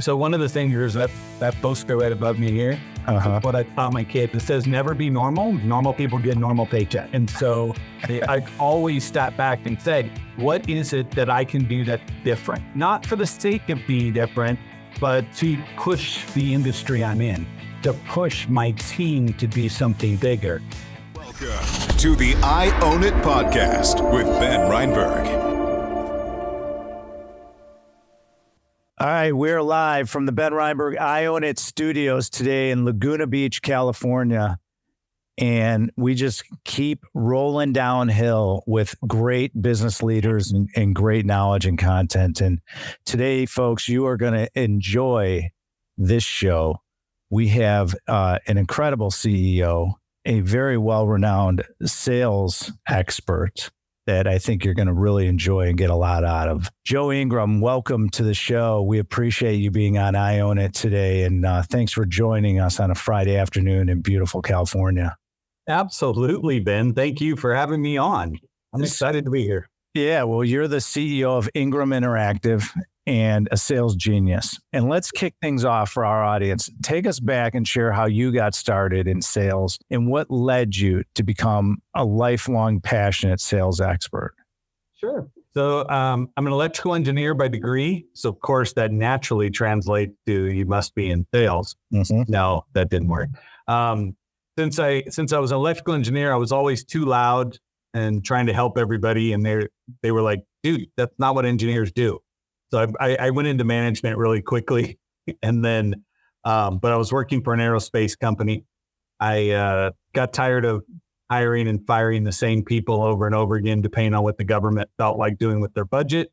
So one of the things is that poster right above me here, what I taught my kids, it says never be normal. Normal people get normal paycheck. And so I always step back and say, what is it that I can do that's different? Not for the sake of being different, but to push the industry I'm in, to push my team to be something bigger. Welcome to the I Own It podcast with Ben Reinberg. All right, we're live from the Ben Reinberg I Own It studios today in Laguna Beach, California. And we just keep rolling downhill with great business leaders and great knowledge and content. And today, folks, you are going to enjoy this show. We have an incredible CEO, a very well-renowned sales expert that I think you're going to really enjoy and get a lot out of. Joe Ingram, welcome to the show. We appreciate you being on I Own It today. And thanks for joining us on a Friday afternoon in beautiful California. Absolutely, Ben. Thank you for having me on. I'm excited to be here. Yeah, well, you're the CEO of Ingram Interactive and a sales genius. And let's kick things off for our audience. Take us back and share how you got started in sales and what led you to become a lifelong passionate sales expert. Sure. So I'm an electrical engineer by degree. So of course that naturally translates to you must be in sales. Mm-hmm. No, that didn't work. Since I was an electrical engineer, I was always too loud and trying to help everybody. And they were like, dude, that's not what engineers do. So I went into management really quickly. And then, but I was working for an aerospace company. I got tired of hiring and firing the same people over and over again, depending on what the government felt like doing with their budget.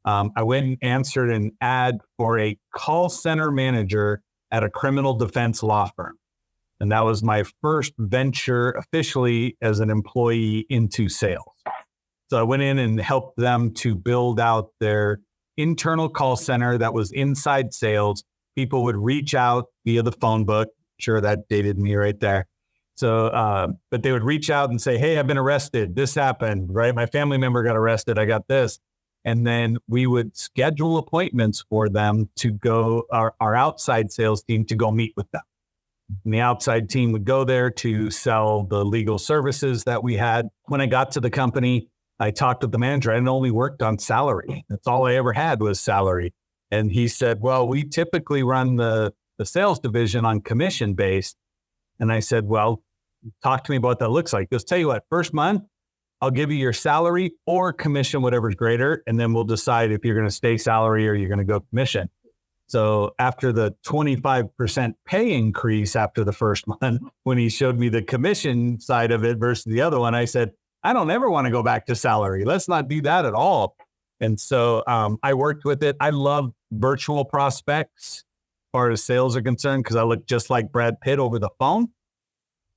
I went and answered an ad for a call center manager at a criminal defense law firm. And that was my first venture officially as an employee into sales. So I went in and helped them to build out their internal call center that was inside sales. People would reach out via the phone book. Sure, that dated me right there. So, but they would reach out and say, hey, I've been arrested. This happened, right? My family member got arrested. I got this. And then we would schedule appointments for them to go, our outside sales team to go meet with them. And the outside team would go there to sell the legal services that we had. When I got to the company, I talked with the manager. I only worked on salary. That's all I ever had was salary. And he said, well, we typically run the sales division on commission based. And I said, well, talk to me about what that looks like. He goes, tell you what, first month, I'll give you your salary or commission, whatever's greater. And then we'll decide if you're going to stay salary or you're going to go commission. So after the 25% pay increase after the first month, when he showed me the commission side of it versus the other one, I said, I don't ever want to go back to salary. Let's not do that at all. And so I worked with it. I love virtual prospects as far as sales are concerned because I look just like Brad Pitt over the phone.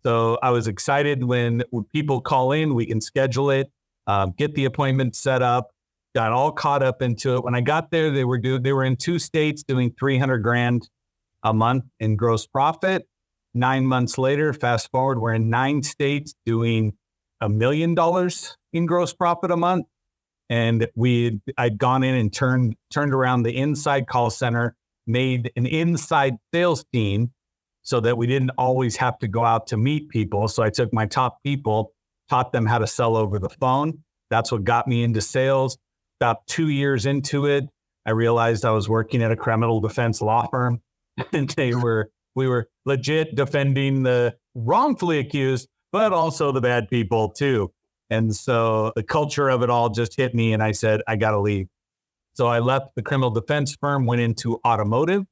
So I was excited when people call in, we can schedule it, get the appointment set up, got all caught up into it. When I got there, they were in 2 states doing $300,000 a month in gross profit. 9 months later, fast forward, we're in 9 states doing $1 million in gross profit a month. And I'd gone in and turned around the inside call center, made an inside sales team so that we didn't always have to go out to meet people. So I took my top people, taught them how to sell over the phone. That's what got me into sales. About 2 years into it, I realized I was working at a criminal defense law firm and we were legit defending the wrongfully accused, but also the bad people too. And so the culture of it all just hit me and I said, I got to leave. So I left the criminal defense firm, went into automotive,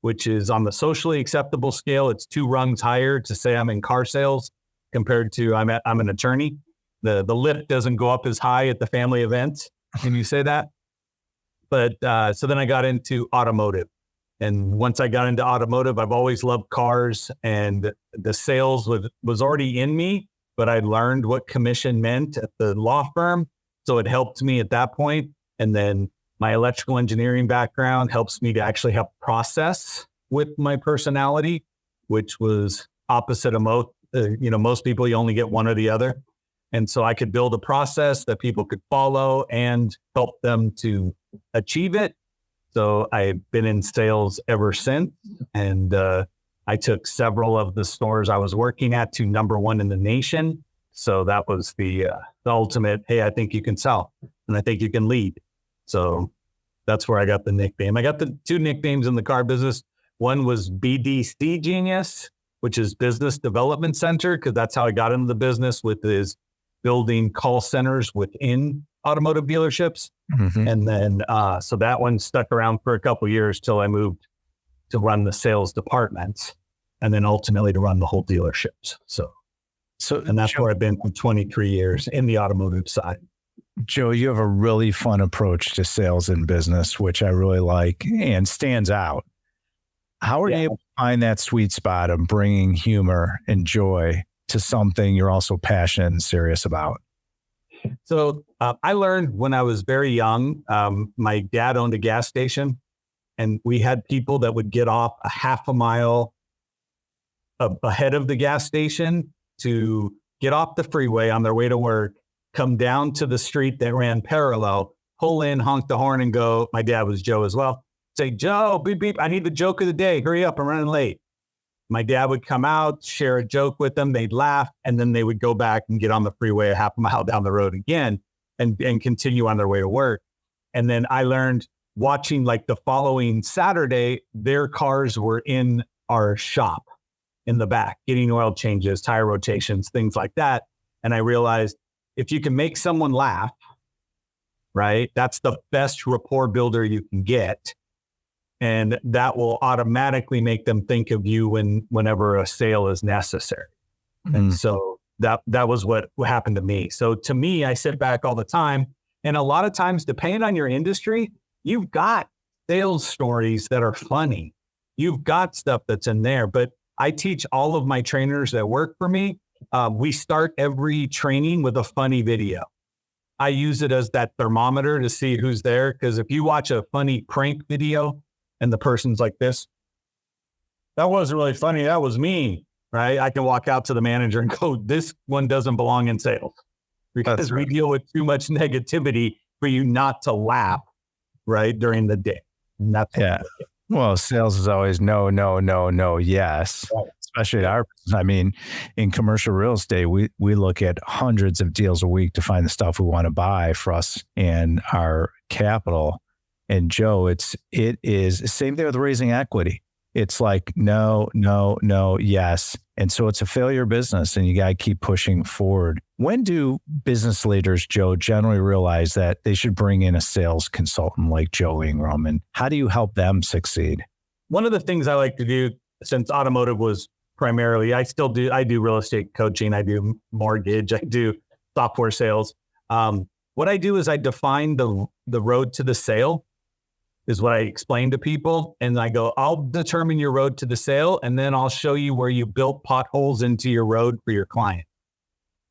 which is on the socially acceptable scale. It's 2 rungs higher to say I'm in car sales compared to I'm an attorney. The lift doesn't go up as high at the family events. Can you say that? But so then I got into automotive. And once I got into automotive, I've always loved cars and the sales was already in me, but I learned what commission meant at the law firm. So it helped me at that point. And then my electrical engineering background helps me to actually have process with my personality, which was opposite of most people, you only get one or the other. And so I could build a process that people could follow and help them to achieve it. So I've been in sales ever since. And I took several of the stores I was working at to number one in the nation. So that was the ultimate, hey, I think you can sell and I think you can lead. So that's where I got the nickname. I got the two nicknames in the car business. One was BDC Genius, which is Business Development Center, because that's how I got into the business, with his building call centers within automotive dealerships. Mm-hmm. And then, so that one stuck around for a couple of years till I moved to run the sales departments, and then ultimately to run the whole dealerships. So and that's where I've been for 23 years in the automotive side. Joe, you have a really fun approach to sales and business, which I really like and stands out. How are you able to find that sweet spot of bringing humor and joy to something you're also passionate and serious about? So I learned when I was very young, my dad owned a gas station, and we had people that would get off a half a mile ahead of the gas station to get off the freeway on their way to work, come down to the street that ran parallel, pull in, honk the horn, and go. My dad was Joe as well. Say, Joe, beep, beep, I need the joke of the day. Hurry up, I'm running late. My dad would come out, share a joke with them. They'd laugh, and then they would go back and get on the freeway a half a mile down the road again and continue on their way to work. And then I learned, watching like the following Saturday, their cars were in our shop in the back, getting oil changes, tire rotations, things like that. And I realized, if you can make someone laugh, right, that's the best rapport builder you can get. And that will automatically make them think of you whenever a sale is necessary. Mm-hmm. And so that was what happened to me. So to me, I sit back all the time. And a lot of times, depending on your industry, you've got sales stories that are funny. You've got stuff that's in there. But I teach all of my trainers that work for me. We start every training with a funny video. I use it as that thermometer to see who's there. Because if you watch a funny prank video and the person's like this, that wasn't really funny, that was mean, right? I can walk out to the manager and go, this one doesn't belong in sales, because we deal with too much negativity for you not to laugh, right, during the day. And that's well, sales is always no, yes. Right. Especially at our business. I mean, in commercial real estate, we look at hundreds of deals a week to find the stuff we want to buy for us and our capital. And Joe, it is same thing with raising equity. It's like no, yes. And so it's a failure business, and you got to keep pushing forward. When do business leaders, Joe, generally realize that they should bring in a sales consultant like Joe Ingram? And how do you help them succeed? One of the things I like to do, since automotive was primarily, I do real estate coaching, I do mortgage, I do software sales. What I do is I define the road to the sale, is what I explain to people. And I go, I'll determine your road to the sale, and then I'll show you where you built potholes into your road for your client,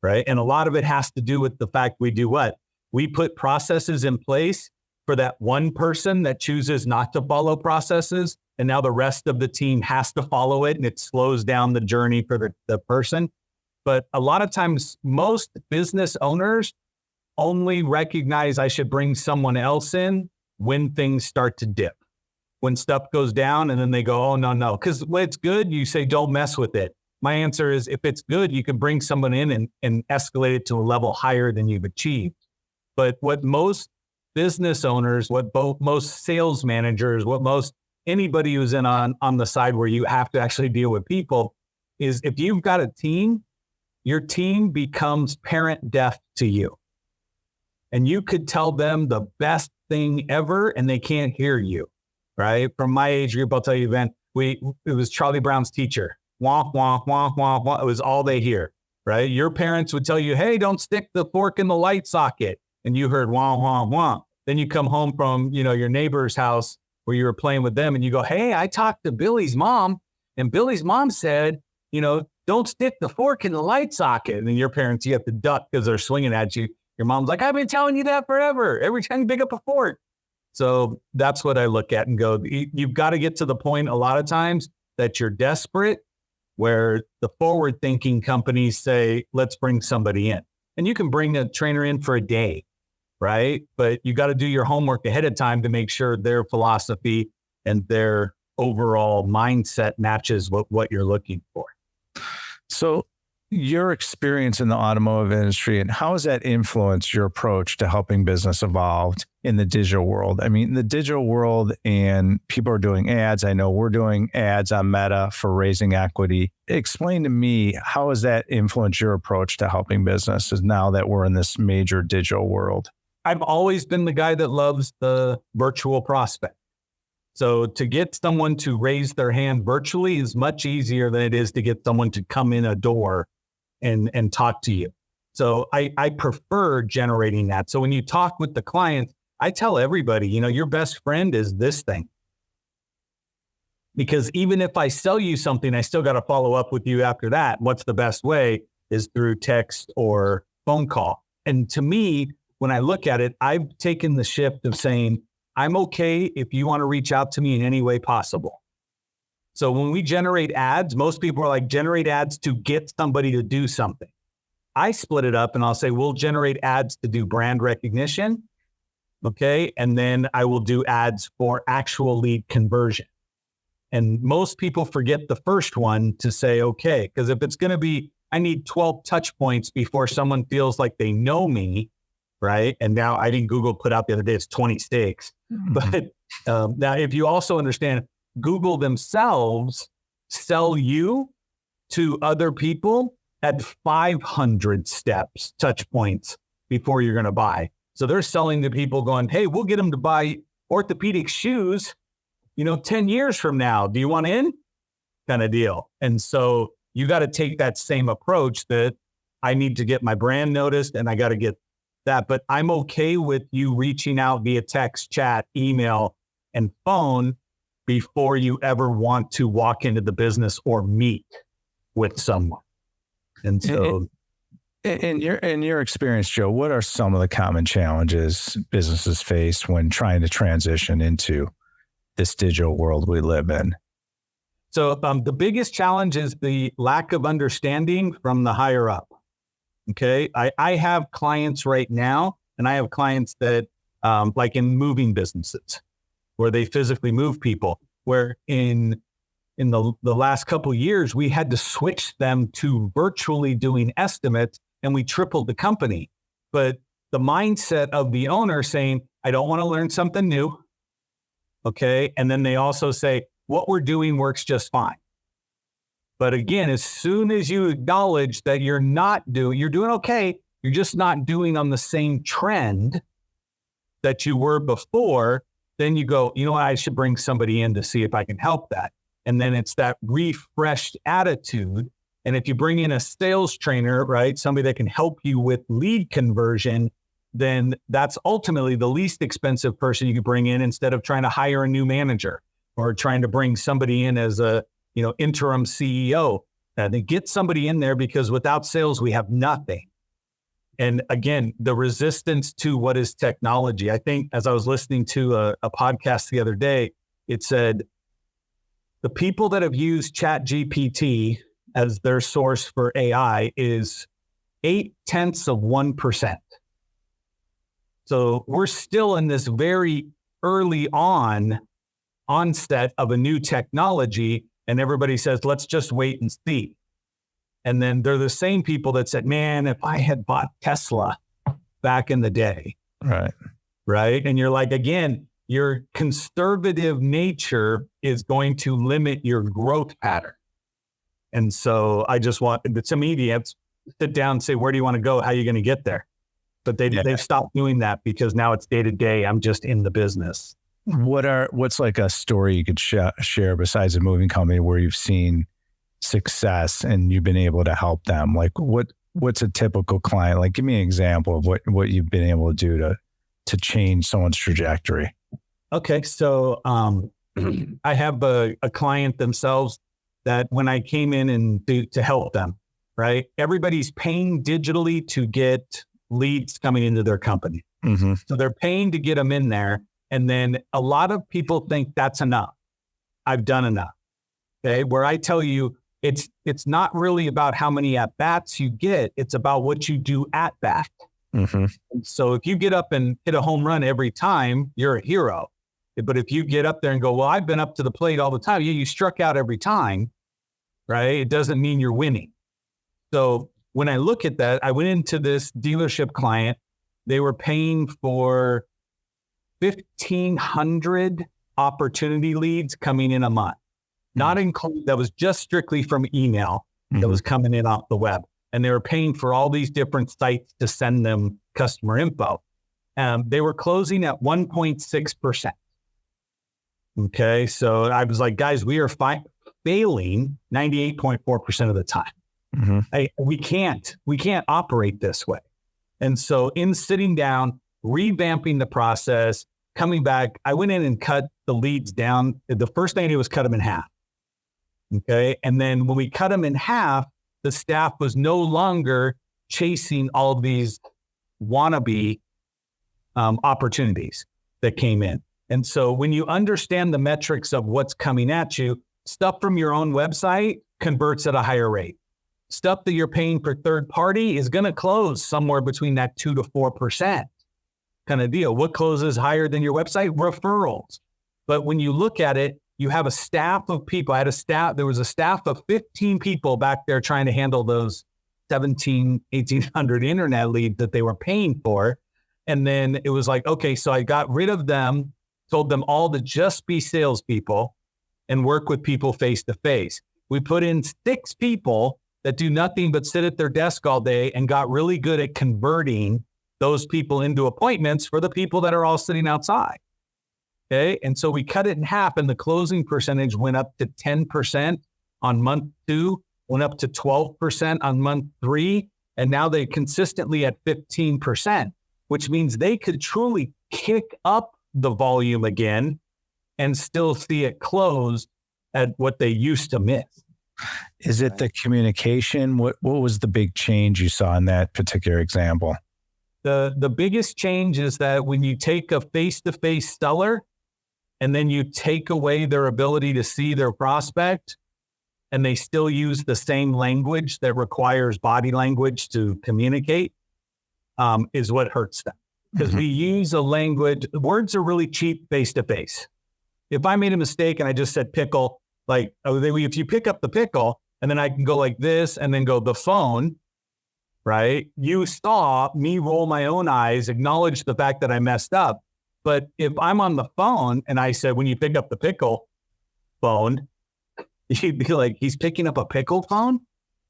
right? And a lot of it has to do with the fact we do what? We put processes in place for that one person that chooses not to follow processes. And now the rest of the team has to follow it, and it slows down the journey for the person. But a lot of times, most business owners only recognize I should bring someone else in when things start to dip, when stuff goes down, and then they go, oh, no. Because when it's good, you say, don't mess with it. My answer is, if it's good, you can bring someone in and escalate it to a level higher than you've achieved. But what most business owners, most sales managers, anybody who's in on the side where you have to actually deal with people, is if you've got a team, your team becomes parent deaf to you. And you could tell them the best thing ever, and they can't hear you, right? From my age group, I'll tell you, Ben, it was Charlie Brown's teacher. Wonk, wonk, wonk, wonk, wonk. It was all they hear, right? Your parents would tell you, hey, don't stick the fork in the light socket. And you heard wonk, wonk, wonk. Then you come home from, your neighbor's house where you were playing with them, and you go, hey, I talked to Billy's mom, and Billy's mom said, don't stick the fork in the light socket. And then your parents, you have to duck because they're swinging at you. Your mom's like, I've been telling you that forever. Every time you pick up a fork. So that's what I look at and go, you've got to get to the point a lot of times that you're desperate, where the forward thinking companies say, let's bring somebody in. And you can bring a trainer in for a day. right? But you got to do your homework ahead of time to make sure their philosophy and their overall mindset matches what you're looking for. So your experience in the automotive industry, and how has that influenced your approach to helping business evolve in the digital world? I mean, the digital world, and people are doing ads. I know we're doing ads on Meta for raising equity. Explain to me, how has that influenced your approach to helping businesses now that we're in this major digital world? I've always been the guy that loves the virtual prospect. So to get someone to raise their hand virtually is much easier than it is to get someone to come in a door and talk to you. So I prefer generating that. So when you talk with the client, I tell everybody, your best friend is this thing. Because even if I sell you something, I still got to follow up with you after that. What's the best way is through text or phone call. And to me, when I look at it, I've taken the shift of saying, I'm okay if you want to reach out to me in any way possible. So when we generate ads, most people are like, generate ads to get somebody to do something. I split it up and I'll say, we'll generate ads to do brand recognition. Okay. And then I will do ads for actual lead conversion. And most people forget the first one to say, okay, because if it's going to be, I need 12 touch points before someone feels like they know me, right? And now I think Google put out the other day, it's 26. Mm-hmm. But now if you also understand, Google themselves sell you to other people at 500 steps, touch points before you're going to buy. So they're selling to people going, hey, we'll get them to buy orthopedic shoes, 10 years from now. Do you want in? Kind of deal. And so you got to take that same approach that I need to get my brand noticed and I got to get that. But I'm okay with you reaching out via text, chat, email, and phone before you ever want to walk into the business or meet with someone. And so in your experience, Joe, what are some of the common challenges businesses face when trying to transition into this digital world we live in? So the biggest challenge is the lack of understanding from the higher up. Okay. I have clients right now, and I have clients that like in moving businesses where they physically move people, where in the last couple of years, we had to switch them to virtually doing estimates, and we tripled the company. But the mindset of the owner saying, I don't want to learn something new. Okay. And then they also say, what we're doing works just fine. But again, as soon as you acknowledge that you're doing okay, you're just not doing on the same trend that you were before, then you go, I should bring somebody in to see if I can help that. And then it's that refreshed attitude. And if you bring in a sales trainer, right, somebody that can help you with lead conversion, then that's ultimately the least expensive person you could bring in instead of trying to hire a new manager or trying to bring somebody in as a interim CEO. They get somebody in there, because without sales, we have nothing. And again, the resistance to what is technology. I think as I was listening to a podcast the other day, it said the people that have used ChatGPT as their source for AI is 0.8%. So we're still in this very early onset of a new technology, and everybody says, let's just wait and see. And then they're the same people that said, man, if I had bought Tesla back in the day. Right. And you're like, again, your conservative nature is going to limit your growth pattern. And so I just want to me to sit down and say, where do you want to go? How are you going to get there? But they've stopped doing that, because now it's day to day. I'm just in the business. What's like a story you could share besides a moving company where you've seen success and you've been able to help them? Like what's a typical client? Like, give me an example of what you've been able to do to change someone's trajectory. Okay. So I have a client themselves that when I came in and to help them, right? Everybody's paying digitally to get leads coming into their company. Mm-hmm. So they're paying to get them in there. And then a lot of people think that's enough. I've done enough. Okay. Where I tell you, it's not really about how many at-bats you get. It's about what you do at bat. Mm-hmm. So if you get up and hit a home run every time, you're a hero. But if you get up there and go, well, I've been up to the plate all the time. Yeah, you struck out every time, right? It doesn't mean you're winning. So when I look at that, I went into this dealership client. They were paying for 1,500 opportunity leads coming in a month, not including, that was just strictly from email that was coming in off the web. And they were paying for all these different sites to send them customer info. They were closing at 1.6%. Okay. So I was like, guys, we are failing 98.4% of the time. We can't operate this way. And so in sitting down, revamping the process, coming back, I went in and cut the leads down. The first thing I did was cut them in half. Okay. And then when we cut them in half, the staff was no longer chasing all these wannabe opportunities that came in. And so when you understand the metrics of what's coming at you, stuff from your own website converts at a higher rate. Stuff that you're paying for third party is going to close somewhere between that 2 to 4% kind of deal. What closes higher than your website? Referrals. But when you look at it, you have a staff of people. There was a staff of 15 people back there trying to handle those 1,800 internet leads that they were paying for. And then it was like, okay, so I got rid of them, told them all to just be salespeople and work with people face to face. We put in 6 people that do nothing but sit at their desk all day and got really good at converting those people into appointments for the people that are all sitting outside. Okay. And so we cut it in half, and the closing percentage went up to 10% on month 2, went up to 12% on month 3. And now they're consistently at 15%, which means they could truly kick up the volume again and still see it close at what they used to miss. Is it the communication? What was the big change you saw in that particular example? The biggest change is that when you take a face-to-face seller and then you take away their ability to see their prospect, and they still use the same language that requires body language to communicate, is what hurts them. Because we use a language, words are really cheap face-to-face. If I made a mistake and I just said pickle, like, if you pick up the pickle and then I can go like this and then go the phone, right? You saw me roll my own eyes, acknowledge the fact that I messed up. But if I'm on the phone and I said, when you pick up the pickle phone, you'd be like, he's picking up a pickle phone,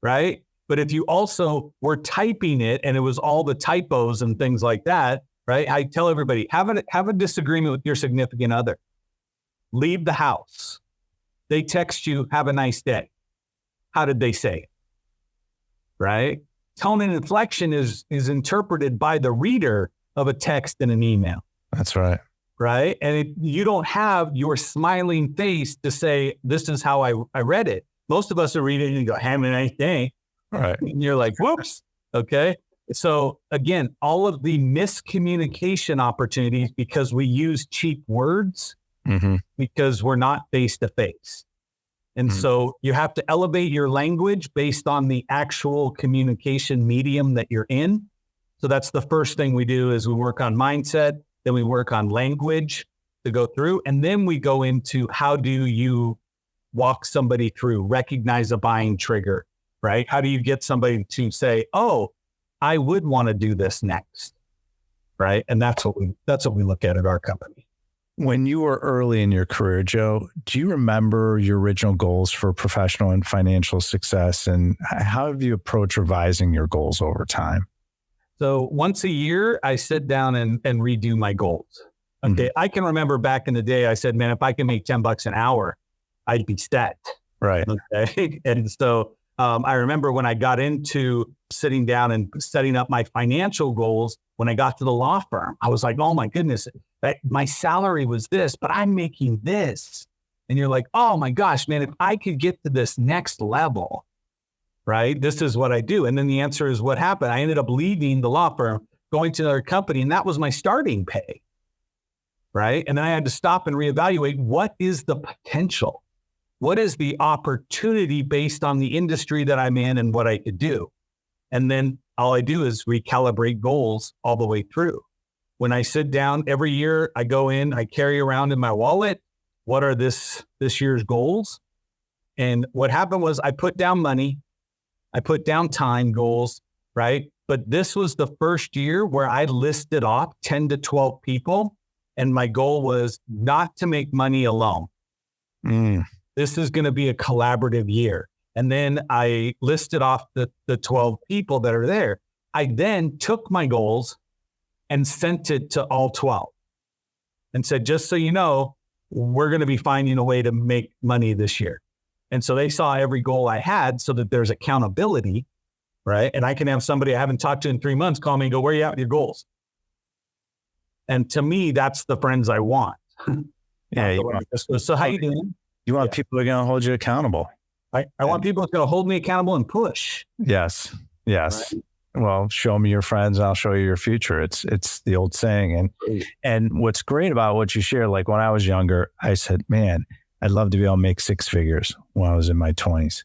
right? But if you also were typing it and it was all the typos and things like that, right? I tell everybody, have a disagreement with your significant other. Leave the house. They text you, have a nice day. How did they say it? Right? Tone and inflection is interpreted by the reader of a text and an email. That's right. Right? And you don't have your smiling face to say, this is how I read it. Most of us are reading and go, have a nice day. Right. And you're like, whoops. Okay. So again, all of the miscommunication opportunities because we use cheap words because we're not face to face. And so you have to elevate your language based on the actual communication medium that you're in. So that's the first thing we do is we work on mindset, then we work on language to go through. And then we go into how do you walk somebody through, recognize a buying trigger, right? How do you get somebody to say, oh, I would want to do this next, right? And that's what we look at our company. When you were early in your career, Joe, do you remember your original goals for professional and financial success? And how have you approached revising your goals over time? So once a year, I sit down and redo my goals. Okay. I can remember back in the day, I said, man, if I can make $10 an hour, I'd be set. Right. Okay. And so I remember when I got into sitting down and setting up my financial goals, when I got to the law firm, I was like, oh my goodness, my salary was this, but I'm making this. And you're like, oh my gosh, man, if I could get to this next level, right? This is what I do. And then the answer is what happened. I ended up leaving the law firm, going to another company, and that was my starting pay, right? And then I had to stop and reevaluate what is the potential? What is the opportunity based on the industry that I'm in and what I could do? And then all I do is recalibrate goals all the way through. When I sit down every year, I go in, I carry around in my wallet, what are this year's goals? And what happened was I put down money, I put down time goals, right? But this was the first year where I listed off 10 to 12 people. And my goal was not to make money alone. This is going to be a collaborative year. And then I listed off the 12 people that are there. I then took my goals and sent it to all 12 and said, just so you know, we're going to be finding a way to make money this year. And so they saw every goal I had so that there's accountability, right? And I can have somebody I haven't talked to in 3 months call me and go, where are you at with your goals? And to me, that's the friends I want. Yeah. So how you doing? You want people who are going to hold you accountable. I want people who's going to hold me accountable and push. Yes. Right? Well, show me your friends, I'll show you your future. It's the old saying. And what's great about what you share, like when I was younger, I said, man, I'd love to be able to make six figures when I was in my 20s.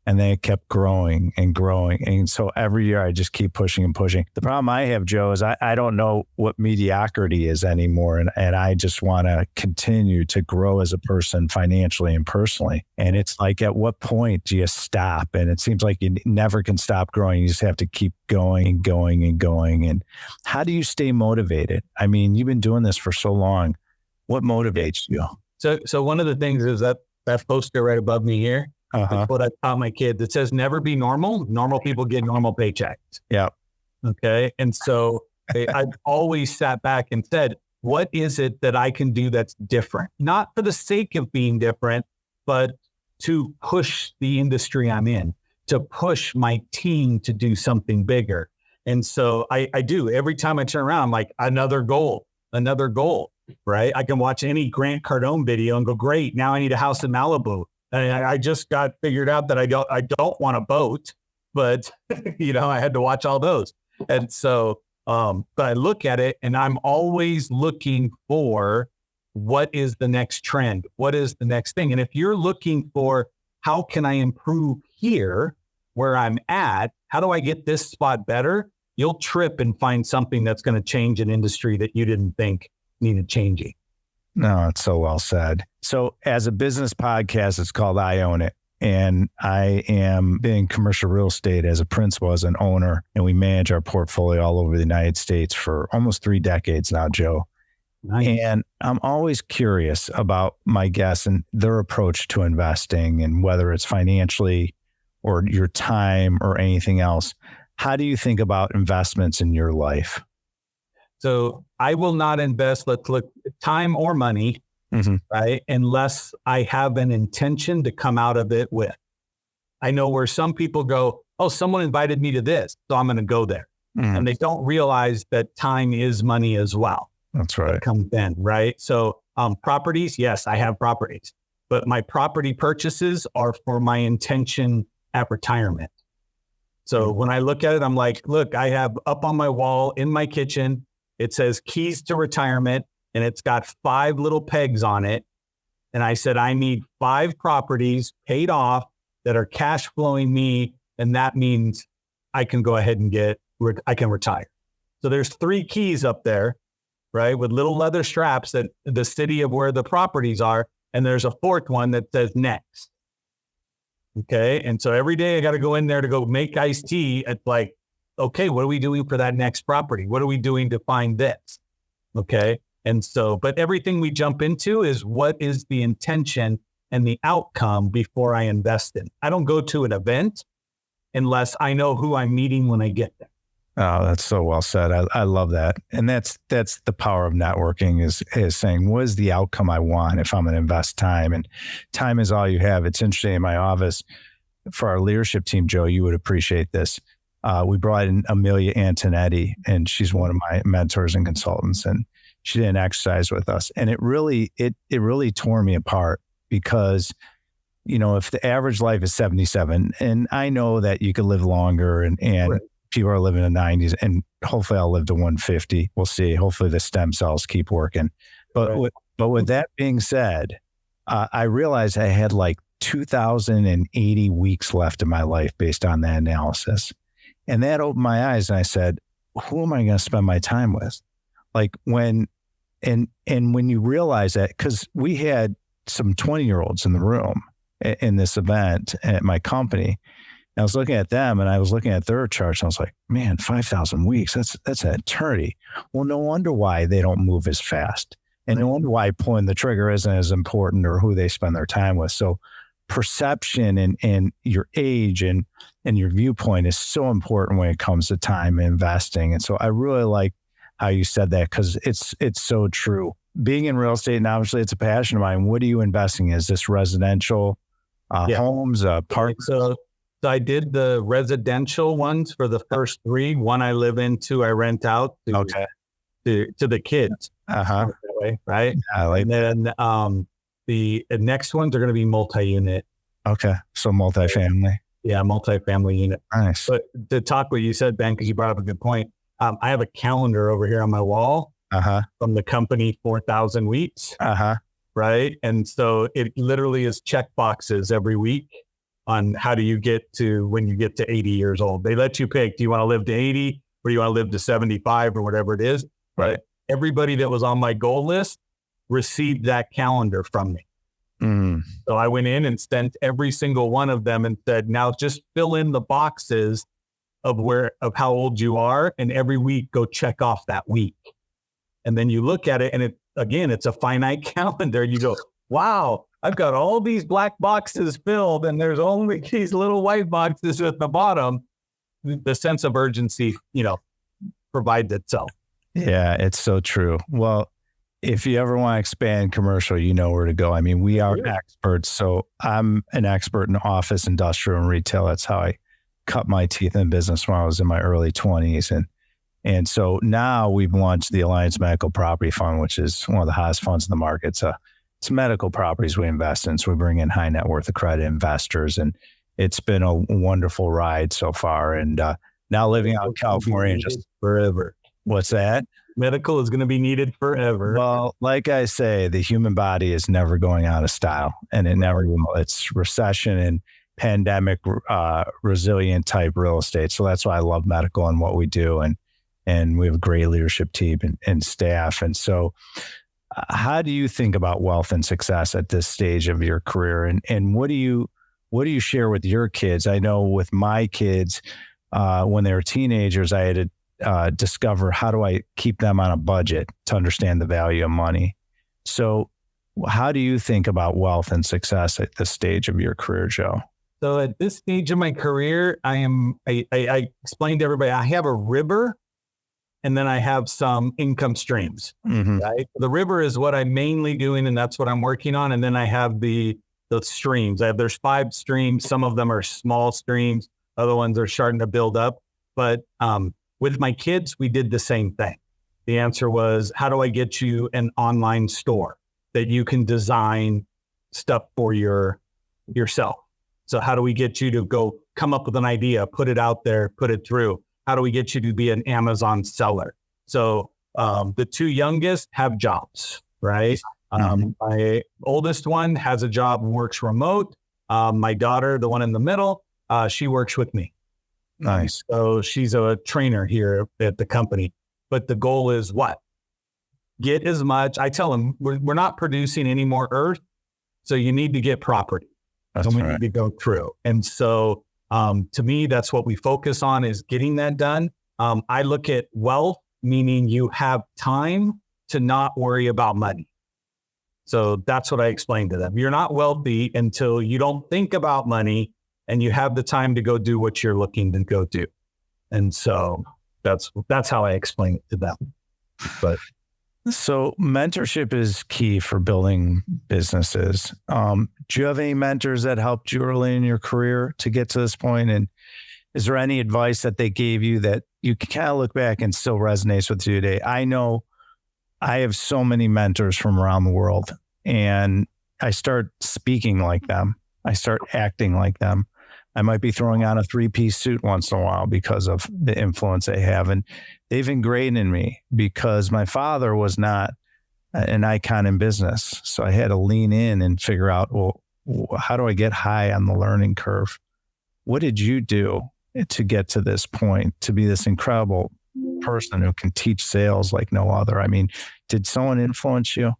And then it kept growing and growing. And so every year I just keep pushing and pushing. The problem I have, Joe, is I don't know what mediocrity is anymore. And I just want to continue to grow as a person financially and personally. And it's like, at what point do you stop? And it seems like you never can stop growing. You just have to keep going and going and going. And how do you stay motivated? I mean, you've been doing this for so long. What motivates you? So one of the things is that poster right above me here. That's what I taught my kids. It says, never be normal. Normal people get normal paychecks. Yeah. Okay. And so I've always sat back and said, what is it that I can do that's different? Not for the sake of being different, but to push the industry I'm in, to push my team to do something bigger. And so I do. Every time I turn around, I'm like, another goal, right? I can watch any Grant Cardone video and go, great, now I need a house in Malibu. And I just got figured out that I don't want a boat, but I had to watch all those. And so, but I look at it and I'm always looking for what is the next trend? What is the next thing? And if you're looking for how can I improve here where I'm at, how do I get this spot better? You'll trip and find something that's going to change an industry that you didn't think needed changing. No, it's so well said. So as a business podcast, it's called I Own It. And I am in commercial real estate as a principal, as an owner, and we manage our portfolio all over the United States for almost 3 decades now, Joe. Nice. And I'm always curious about my guests and their approach to investing, and whether it's financially or your time or anything else. How do you think about investments in your life? So I will not invest, let's look, time or money, right? Unless I have an intention to come out of it with. I know where some people go, oh, someone invited me to this, so I'm going to go there. And they don't realize that time is money as well. That's right. It comes in, right? So properties, yes, I have properties, but my property purchases are for my intention at retirement. So when I look at it, I'm like, look, I have up on my wall in my kitchen, it says keys to retirement, and it's got 5 little pegs on it. And I said, I need 5 properties paid off that are cash flowing me. And that means I can go ahead and I can retire. So there's 3 keys up there, right? With little leather straps that the city of where the properties are. And there's a 4th one that says next. Okay. And so every day I got to go in there to go make iced tea. It's like, okay, what are we doing for that next property? What are we doing to find this? Okay. And so, but everything we jump into is what is the intention and the outcome before I invest in. I don't go to an event unless I know who I'm meeting when I get there. Oh, that's so well said. I love that. And that's the power of networking is saying, what is the outcome I want if I'm going to invest time? And time is all you have. It's interesting, in my office for our leadership team, Joe, you would appreciate this. We brought in Amelia Antonetti, and she's one of my mentors and consultants, and she didn't exercise with us. And it really tore me apart because, if the average life is 77, and I know that you could live longer and right. People are living in the 90s, and hopefully I'll live to 150. We'll see. Hopefully the stem cells keep working. But right. with that being said, I realized I had like 2,080 weeks left in my life based on that analysis. And that opened my eyes. And I said, who am I going to spend my time with? Like when you realize that, because we had some 20-year-olds in the room in this event at my company. And I was looking at them and I was looking at their charts. And I was like, man, 5,000 weeks, that's an eternity. Well, no wonder why they don't move as fast. And no wonder why pulling the trigger isn't as important, or who they spend their time with. So perception and your age and your viewpoint is so important when it comes to time and investing. And so I really like how you said that, because it's so true. Being in real estate, and obviously it's a passion of mine. What are you investing in? Is this residential homes, parks? So I did the residential ones for the first 3. One I live in, 2 I rent out to the kids. Uh-huh. That way, right? Yeah, I like and then the next ones are going to be multi-unit. Okay. So multifamily. Yeah, multi-family unit. Nice. But to talk what you said, Ben, because you brought up a good point. I have a calendar over here on my wall from the company 4,000 Weeks. Right. And so it literally is check boxes every week on how do you get to when you get to 80 years old. They let you pick, do you want to live to 80 or do you want to live to 75 or whatever it is? Right. Everybody that was on my goal list received that calendar from me. So I went in and sent every single one of them and said, now just fill in the boxes of how old you are. And every week go check off that week. And then you look at it and it's a finite calendar. You go, wow, I've got all these black boxes filled and there's only these little white boxes at the bottom. The sense of urgency, provides itself. Yeah, it's so true. Well, if you ever want to expand commercial, you know where to go. I mean, we are experts. So I'm an expert in office, industrial, and retail. That's how I cut my teeth in business when I was in my early 20s. And so now we've launched the Alliance Medical Property Fund, which is one of the hottest funds in the market. It's medical properties we invest in. So we bring in high net worth accredited investors, and it's been a wonderful ride so far. And now living out in California, just forever. What's that? Medical is going to be needed forever. Well, like I say, the human body is never going out of style, and it never will. It's recession and pandemic resilient type real estate. So that's why I love medical and what we do. And we have a great leadership team and staff. And so how do you think about wealth and success at this stage of your career? And what do you share with your kids? I know with my kids, when they were teenagers, I had to discover how do I keep them on a budget to understand the value of money. So how do you think about wealth and success at this stage of your career, Joe? So at this stage of my career, I explained to everybody, I have a river and then I have some income streams, right? The river is what I'm mainly doing and that's what I'm working on. And then I have the streams. There's 5 streams. Some of them are small streams. Other ones are starting to build up. But with my kids, we did the same thing. The answer was, how do I get you an online store that you can design stuff for yourself? So how do we get you to go come up with an idea, put it out there, put it through? How do we get you to be an Amazon seller? So the 2 youngest have jobs, right? My oldest one has a job and works remote. My daughter, the one in the middle, she works with me. Nice. So she's a trainer here at the company. But the goal is what? Get as much. I tell them we're not producing any more earth. So you need to get property. That's and we right. need to go through. And so to me, that's what we focus on is getting that done. I look at wealth, meaning you have time to not worry about money. So that's what I explained to them. You're not wealthy until you don't think about money and you have the time to go do what you're looking to go do. And so that's how I explain it to them. But so mentorship is key for building businesses. Do you have any mentors that helped you early in your career to get to this point? And is there any advice that they gave you that you can kind of look back and still resonates with you today? I know I have so many mentors from around the world, and I start speaking like them. I start acting like them. I might be throwing on a 3-piece suit once in a while because of the influence they have. And they've ingrained in me because my father was not an icon in business. So I had to lean in and figure out, well, how do I get high on the learning curve? What did you do to get to this point, to be this incredible person who can teach sales like no other? I mean, did someone influence you?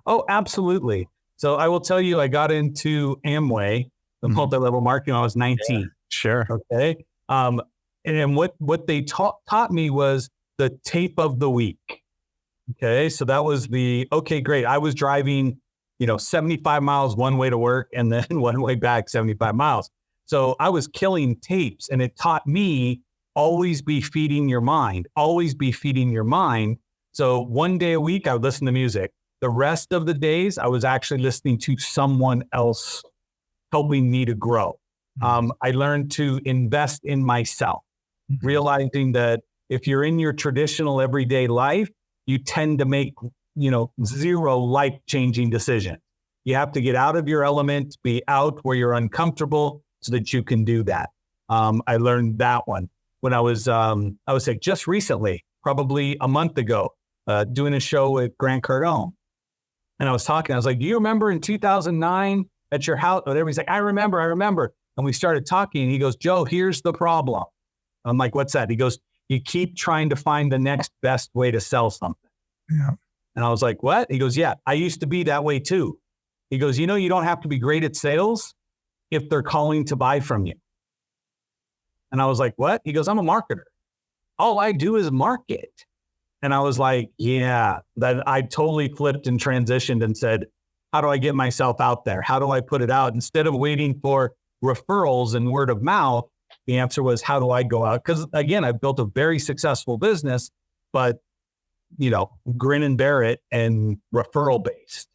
Oh, absolutely. So I will tell you, I got into Amway, the multi-level marketing, when I was 19. Yeah, sure. Okay. And what they taught me was the tape of the week. Okay. So that was okay, great. I was driving, 75 miles one way to work and then one way back 75 miles. So I was killing tapes, and it taught me always be feeding your mind, always be feeding your mind. So one day a week, I would listen to music. The rest of the days, I was actually listening to someone else helping me to grow. I learned to invest in myself, realizing that if you're in your traditional everyday life, you tend to make, zero life-changing decisions. You have to get out of your element, be out where you're uncomfortable so that you can do that. I learned that one when I was sick just recently, probably a month ago, doing a show with Grant Cardone. And I was like, do you remember in 2009 at your house? Whatever. He's like, I remember. And we started talking, and he goes, Joe, here's the problem. I'm like, what's that? He goes, you keep trying to find the next best way to sell something. Yeah. And I was like, what? He goes, yeah, I used to be that way too. He goes, you don't have to be great at sales if they're calling to buy from you. And I was like, what? He goes, I'm a marketer. All I do is market. And I was like, yeah, that I totally flipped and transitioned and said, how do I get myself out there? How do I put it out? Instead of waiting for referrals and word of mouth, the answer was, how do I go out? Because again, I've built a very successful business, but grin and bear it and referral based.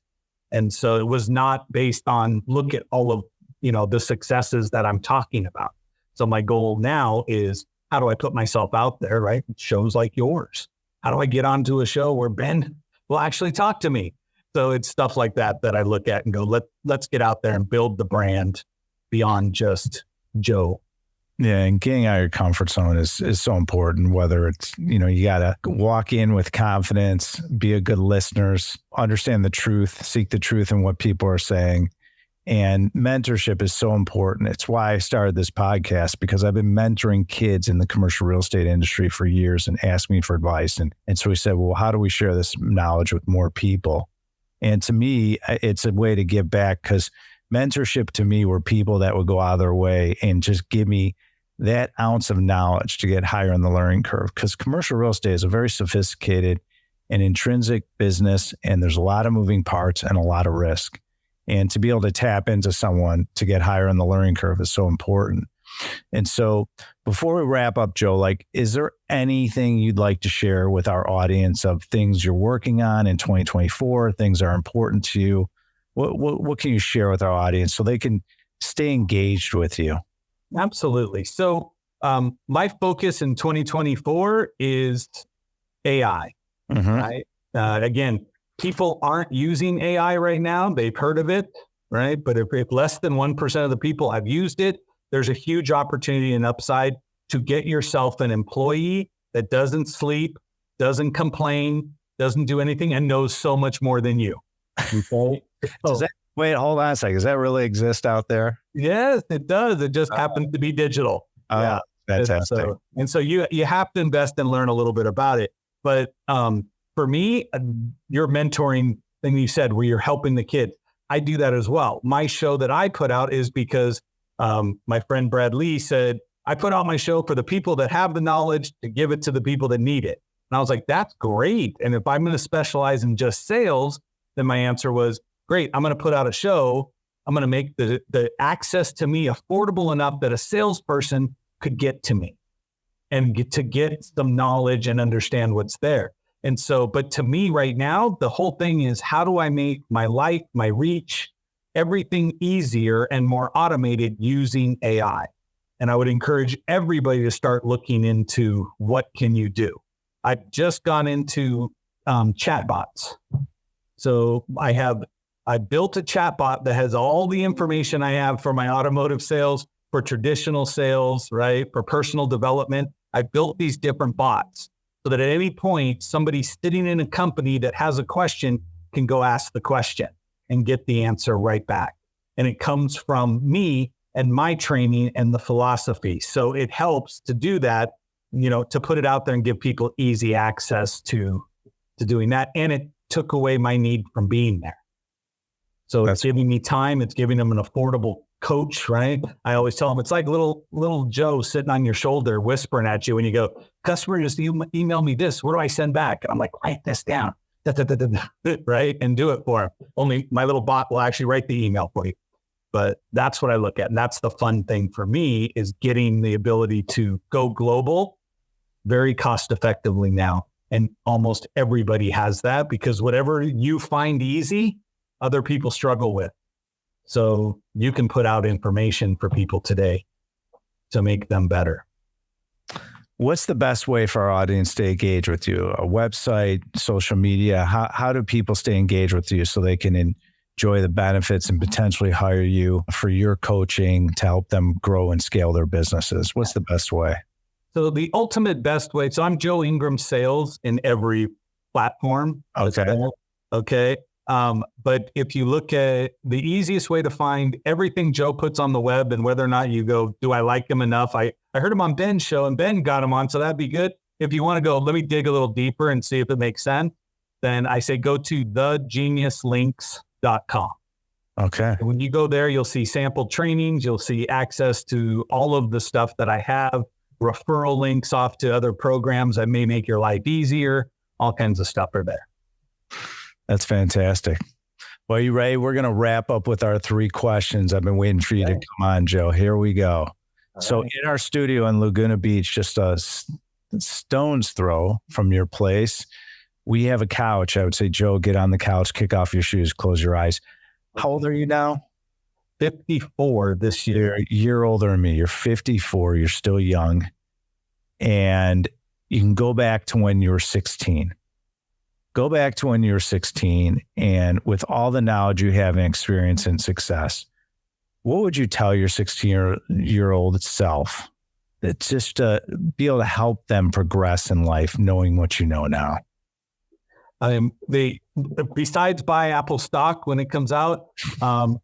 And so it was not based on look at all of, the successes that I'm talking about. So my goal now is, how do I put myself out there, right? Shows like yours. How do I get onto a show where Ben will actually talk to me? So it's stuff like that I look at and go, let's get out there and build the brand beyond just Joe. Yeah, and getting out of your comfort zone is so important, whether it's, you got to walk in with confidence, be a good listener, understand the truth, seek the truth in what people are saying. And mentorship is so important. It's why I started this podcast, because I've been mentoring kids in the commercial real estate industry for years and asked me for advice. And so we said, well, how do we share this knowledge with more people? And to me, it's a way to give back, because mentorship to me were people that would go out of their way and just give me that ounce of knowledge to get higher on the learning curve. Because commercial real estate is a very sophisticated and intrinsic business, and there's a lot of moving parts and a lot of risk. And to be able to tap into someone to get higher on the learning curve is so important. And so before we wrap up, Joe, is there anything you'd like to share with our audience of things you're working on in 2024, things that are important to you? What can you share with our audience so they can stay engaged with you? Absolutely. So my focus in 2024 is AI. Right? Again, people aren't using AI right now. They've heard of it, right? But if less than 1% of the people have used it, there's a huge opportunity and upside to get yourself an employee that doesn't sleep, doesn't complain, doesn't do anything, and knows so much more than you. Okay? Wait, hold on a second. Does that really exist out there? Yes, it does. It just happens to be digital. Yeah, fantastic. And so you have to invest and learn a little bit about it. But for me, your mentoring thing you said, where you're helping the kids, I do that as well. My show that I put out is because my friend Brad Lee said, I put out my show for the people that have the knowledge to give it to the people that need it. And I was like, that's great. And if I'm going to specialize in just sales, then my answer was, great, I'm going to put out a show. I'm going to make the access to me affordable enough that a salesperson could get to me and get some knowledge and understand what's there. And so, but to me right now, the whole thing is, how do I make my life, my reach, everything easier and more automated using AI? And I would encourage everybody to start looking into what can you do. I've just gone into chatbots. So I built a chatbot that has all the information I have for my automotive sales, for traditional sales, right? For personal development. I built these different bots so that at any point, somebody sitting in a company that has a question can go ask the question and get the answer right back. And it comes from me and my training and the philosophy. So it helps to do that, to put it out there and give people easy access to doing that. And it took away my need from being there. So it's giving me time. It's giving them an affordable coach, right? I always tell them it's like little Joe sitting on your shoulder, whispering at you when you go, customer just email me this. What do I send back? And I'm like, write this down, right? And do it for them. Only my little bot will actually write the email for you. But that's what I look at. And that's the fun thing for me, is getting the ability to go global very cost effectively now. And almost everybody has that, because whatever you find easy, other people struggle with. So you can put out information for people today to make them better. What's the best way for our audience to engage with you? A website, social media? How do people stay engaged with you so they can enjoy the benefits and potentially hire you for your coaching to help them grow and scale their businesses? What's the best way? So the ultimate best way. So I'm Joe Ingram Sales in every platform. Okay. But if you look at the easiest way to find everything Joe puts on the web, and whether or not you go, do I like him enough? I heard him on Ben's show and Ben got him on, so that'd be good. If you want to go, let me dig a little deeper and see if it makes sense, then I say go to thegeniuslinks.com. Okay. And when you go there, you'll see sample trainings. You'll see access to all of the stuff that I have, referral links off to other programs that may make your life easier. All kinds of stuff are there. That's fantastic. Well, you ready? We're going to wrap up with our 3 questions. I've been waiting for you to come on, Joe. Here we go. So in our studio in Laguna Beach, just a stone's throw from your place, we have a couch. I would say, Joe, get on the couch, kick off your shoes, close your eyes. How old are you now? 54 this year. You're a year older than me. You're 54. You're still young. And you can go back to when you were 16. Go back to when you were 16, and with all the knowledge you have and experience and success, what would you tell your 16-year-old self that just to be able to help them progress in life, knowing what you know now? Besides buy Apple stock when it comes out, I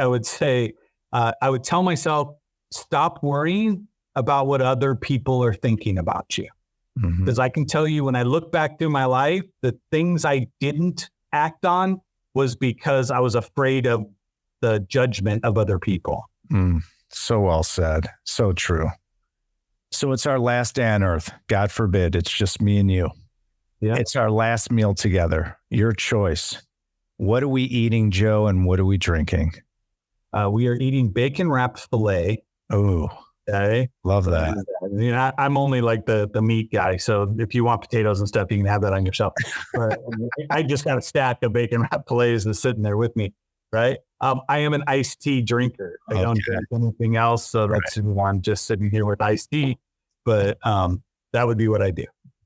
would say I would tell myself, stop worrying about what other people are thinking about you. Because I can tell you, when I look back through my life, the things I didn't act on was because I was afraid of the judgment of other people. So well said. So true. So it's our last day on earth. God forbid, it's just me and you. Yeah. It's our last meal together. Your choice. What are we eating, Joe, and what are we drinking? We are eating bacon wrapped filet. Oh, okay. Love that. I'm only like the meat guy. So if you want potatoes and stuff, you can have that on yourself. But I just got a stack of bacon wrapped filets that's sitting there with me. Right. I am an iced tea drinker. I don't drink anything else. So that's why I'm just sitting here with iced tea. But that would be what I do.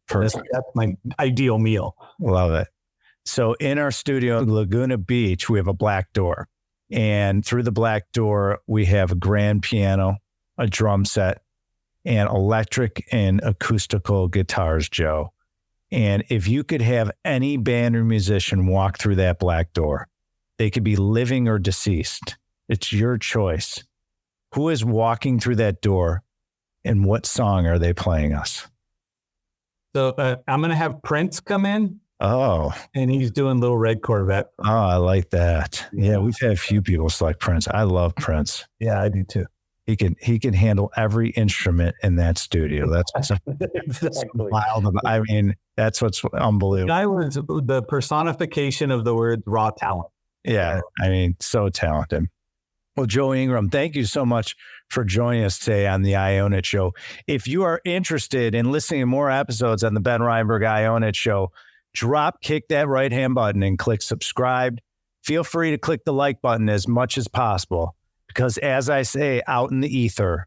Perfect. That's my ideal meal. Love it. So in our studio in Laguna Beach, we have a black door. And through the black door, we have a grand piano, a drum set, and electric and acoustical guitars, Joe. And if you could have any band or musician walk through that black door, they could be living or deceased. It's your choice. Who is walking through that door, and what song are they playing us? So I'm going to have Prince come in. Oh. And he's doing Little Red Corvette. Oh, I like that. Yeah, we've had a few people select Prince. I love Prince. Yeah, I do too. He can handle every instrument in that studio. That's exactly wild. I mean, that's what's unbelievable. The guy was the personification of the word raw talent. Yeah, I mean, so talented. Well, Joe Ingram, thank you so much for joining us today on the I Own It Show. If you are interested in listening to more episodes on the Ben Reinberg I Own It Show, kick that right-hand button and click subscribe. Feel free to click the like button as much as possible, because as I say out in the ether,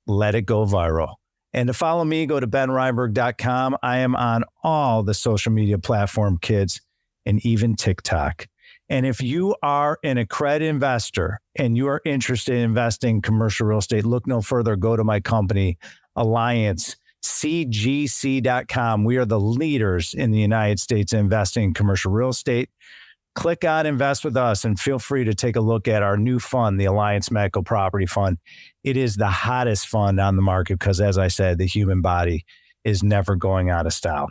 let it go viral. And to follow me, go to benreinberg.com. I am on all the social media platform, kids, and even TikTok. And if you are an accredited investor and you are interested in investing in commercial real estate, look no further. Go to my company, Alliance, CGC.com. We are the leaders in the United States in investing in commercial real estate. click on Invest with Us and feel free to take a look at our new fund, the Alliance Medical Property Fund. It is the hottest fund on the market because, as I said, the human body is never going out of style.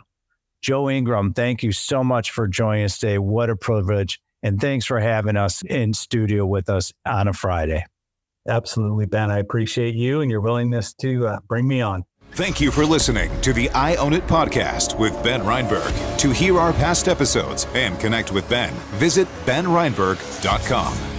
Joe Ingram, thank you so much for joining us today. What a privilege. And thanks for having us in studio with us on a Friday. Absolutely, Ben. I appreciate you and your willingness to bring me on. Thank you for listening to the I Own It podcast with Ben Reinberg. To hear our past episodes and connect with Ben, visit benreinberg.com.